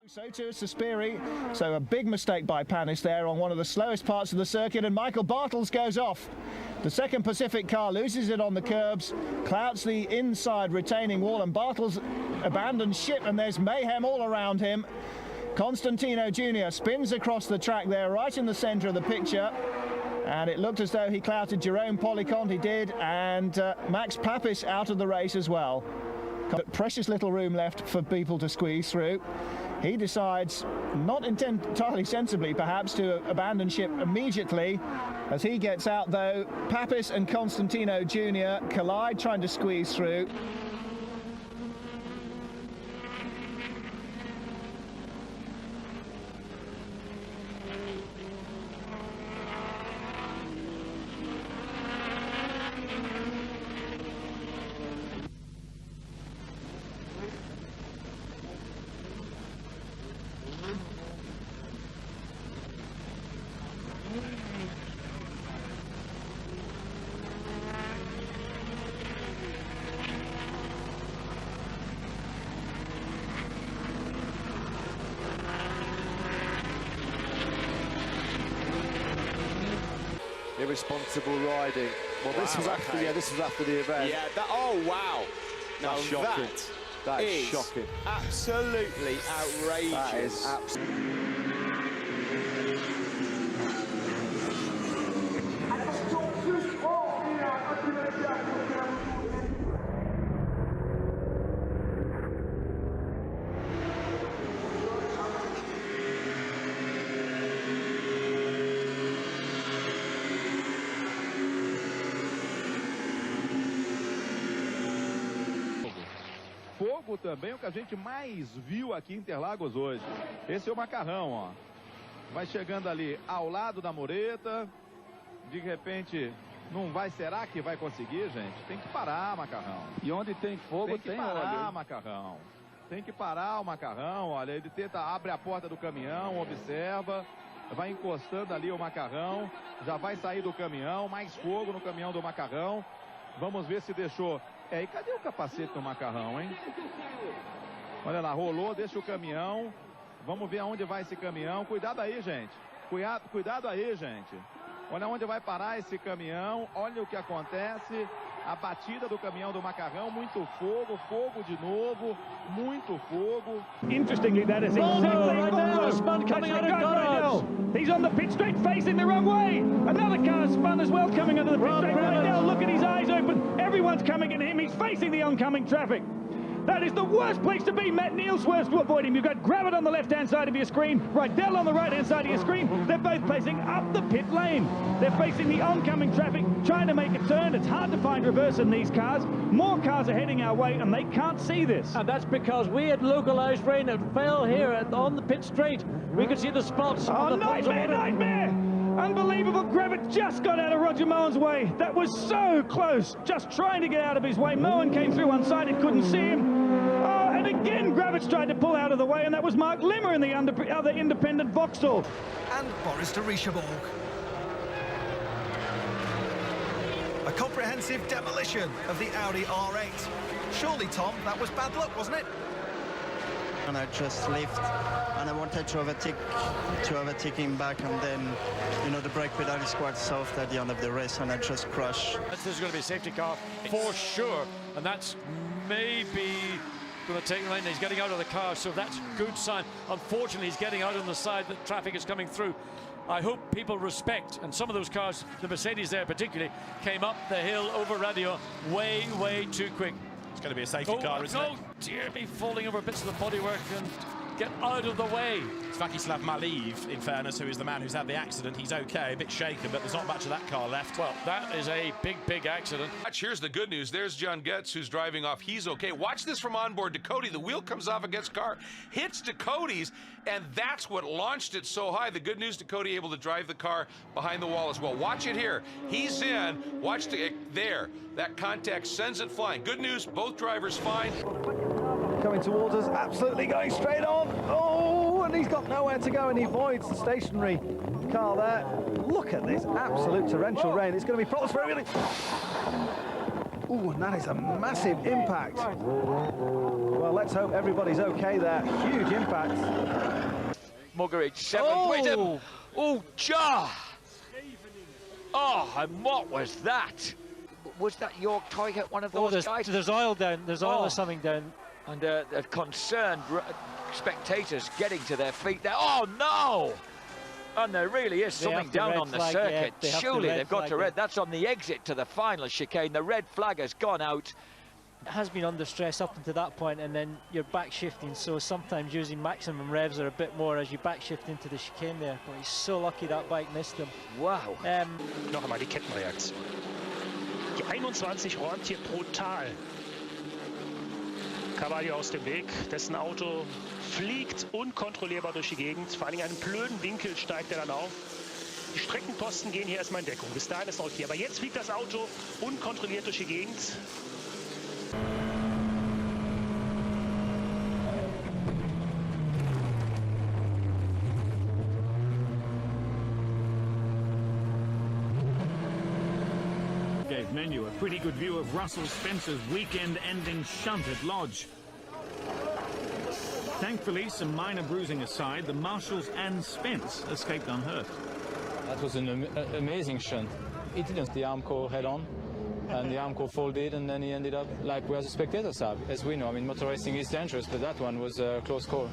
So too is Suspiri, so a big mistake by Panis there on one of the slowest parts of the circuit, and Michael Bartels goes off. The second Pacific car loses it on the curbs, clouts the inside retaining wall, and Bartels abandons ship, and there's mayhem all around him. Constantino Jr. spins across the track there, right in the centre of the picture, and it looked as though he clouted Jerome Policont, he did, and Max Papis out of the race as well. Precious little room left for people to squeeze through. He decides, not entirely sensibly perhaps, to abandon ship immediately. As he gets out though, Papis and Constantino Jr. collide trying to squeeze through. Irresponsible riding. Well, wow, this was after, yeah, this was after the event. Yeah. Oh wow! That's shocking. That is shocking. Absolutely outrageous. That is absolutely. Fogo também é o que a gente mais viu aqui em Interlagos hoje. Esse é o macarrão, ó. Vai chegando ali ao lado da mureta. De repente, não vai. Será que vai conseguir, gente? Tem que parar, macarrão. E onde tem fogo, tem óleo. Tem que parar, macarrão. Tem que parar o macarrão. Olha, ele tenta, abre a porta do caminhão, observa. Vai encostando ali o macarrão. Já vai sair do caminhão. Mais fogo no caminhão do macarrão. Vamos ver se deixou. E cadê o capacete do macarrão, hein? Olha lá, rolou, deixa o caminhão. Vamos ver aonde vai esse caminhão. Cuidado aí, gente. Cuidado aí, gente. Olha onde vai parar esse caminhão. Olha o que acontece. A batida do caminhão do macarrão. Muito fogo, fogo de novo. Muito fogo. Interestingly, that is exactly right now. Spun coming out of garage. He's on the pit straight, facing the wrong way. Another car spun as well, coming under the pit straight right now. Look at his eyes open. Everyone's coming at him. He's facing the oncoming traffic. That is the worst place to be. Matt Neal swerves to avoid him. You've got Gravett on the left-hand side of your screen, Rydell on the right-hand side of your screen. They're both facing up the pit lane. They're facing the oncoming traffic, trying to make a turn. It's hard to find reverse in these cars. More cars are heading our way, and they can't see this. And that's because we had localized rain that fell here on the pit straight. We could see the spots. Oh, nightmare! Unbelievable. Gravett just got out of Roger Mowen's way. That was so close. Just trying to get out of his way. Mowen came through unsighted, couldn't see him. Oh, and again, Gravett's tried to pull out of the way, and that was Mark Limmer in the other independent Vauxhall. And Boris de Richebourg. A comprehensive demolition of the Audi R8. Surely, Tom, that was bad luck, wasn't it? And I just left, and I wanted to overtake him back, and then, you know, the brake pedal is quite soft at the end of the race, and I just crashed. There's going to be a safety car for sure, and that's maybe going to take the lane. He's getting out of the car, so that's a good sign. Unfortunately, he's getting out on the side that traffic is coming through. I hope people respect, and some of those cars, the Mercedes there particularly, came up the hill over radio way too quick. It's going to be a safety car, isn't it? Oh, dear me, falling over bits of the bodywork and get out of the way. Vakislav Maliv, in fairness, who is the man who's had the accident. He's okay, a bit shaken, but there's not much of that car left. Well, that is a big accident. Here's the good news. There's John Getz, who's driving off. He's okay. Watch this from onboard Ducati. The wheel comes off against car, hits Ducati's, and that's what launched it so high. The good news, Ducati able to drive the car behind the wall as well. Watch it here. He's in. Watch there. That contact sends it flying. Good news, both drivers fine. Coming towards us, absolutely going straight on. Oh, and he's got nowhere to go, and he avoids the stationary car there. Look at this absolute torrential rain. It's going to be problems for everything. Ooh, and that is a massive impact. Well, let's hope everybody's okay there. Huge impact. Muggeridge, 7th with him. Oh, Ja! Oh, and what was that? Was that York Tiger, one of those guys? There's oil down. There's oil or something down. And the concerned spectators getting to their feet there. Oh, no! And there really is something down on the circuit. Surely they've got to red. That's on the exit to the final chicane. The red flag has gone out. It has been under stress up until that point, and then you're back shifting, so sometimes using maximum revs are a bit more as you back shift into the chicane there. But he's so lucky that bike missed him. Wow. Noch einmal die Kettenreaktion. Die 21 räumt hier brutal. Cavallo aus dem Weg, dessen Auto fliegt unkontrollierbar durch die Gegend. Vor allem in einem blöden Winkel steigt er dann auf. Die Streckenposten gehen hier erstmal in Deckung. Bis dahin ist noch okay. Aber jetzt fliegt das Auto unkontrolliert durch die Gegend. Gave Menu a pretty good view of Russell Spencer's weekend-ending shunt at Lodge. Thankfully, some minor bruising aside, the marshals and Spence escaped unhurt. That was an amazing shunt. He didn't the arm core head on, and the arm core folded, and then he ended up like where the spectators are. As we know, I mean, motor racing is dangerous, but that one was a close call.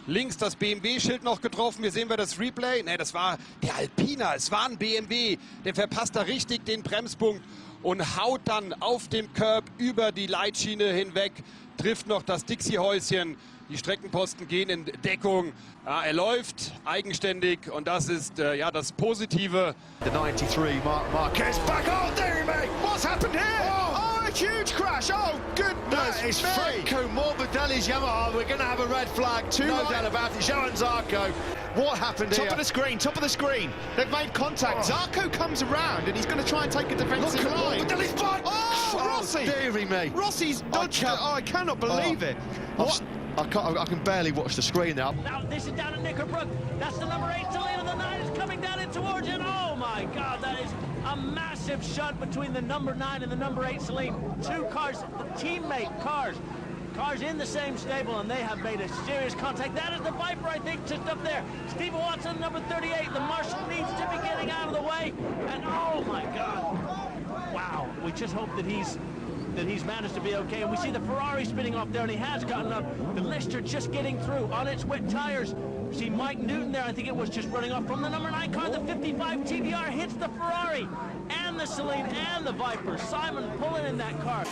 Links das BMW-Schild noch getroffen. Hier sehen wir das Replay. Ne, das war der Alpina. Es war ein BMW. Der verpasst da richtig den Bremspunkt und haut dann auf dem Curb über die Leitschiene hinweg. Trifft noch das Dixie-Häuschen. Die Streckenposten gehen in Deckung. Ja, er läuft eigenständig und das ist ja das Positive. The 93 Marquez back. Oh, there, mate. What's happened here? Oh, a huge crash. Oh, goodness. That is Franco Morbidelli's Yamaha. We're going to have a red flag. No doubt about it. Johan Zarco. What happened here? Top of the screen, top of the screen. They've made contact. Zarco comes around and he's going to try and take a defensive line. Morbidelli's back. Oh, Rossi. Deary me. Rossi's dodged it. Oh, I cannot believe it. What? I can barely watch the screen now. Now this is down at Knickerbrook. That's the number 8 Celine, and the 9 is coming down in towards it. Oh my God, that is a massive shunt between the number 9 and the number 8 Celine. Two cars, teammate cars in the same stable, and they have made a serious contact. That is the Viper, I think, just up there. Stephen Watson, number 38. The Marshal needs to be getting out of the way, and oh my God, wow. We just hope that he's managed to be okay, and we see the Ferrari spinning off there, and he has gotten up. The Lister just getting through on its wet tires. See Mike Newton there, I think it was just running off from the number 9 car. The 55 TVR hits the Ferrari and the Celine and the Viper. Simon pulling in that car.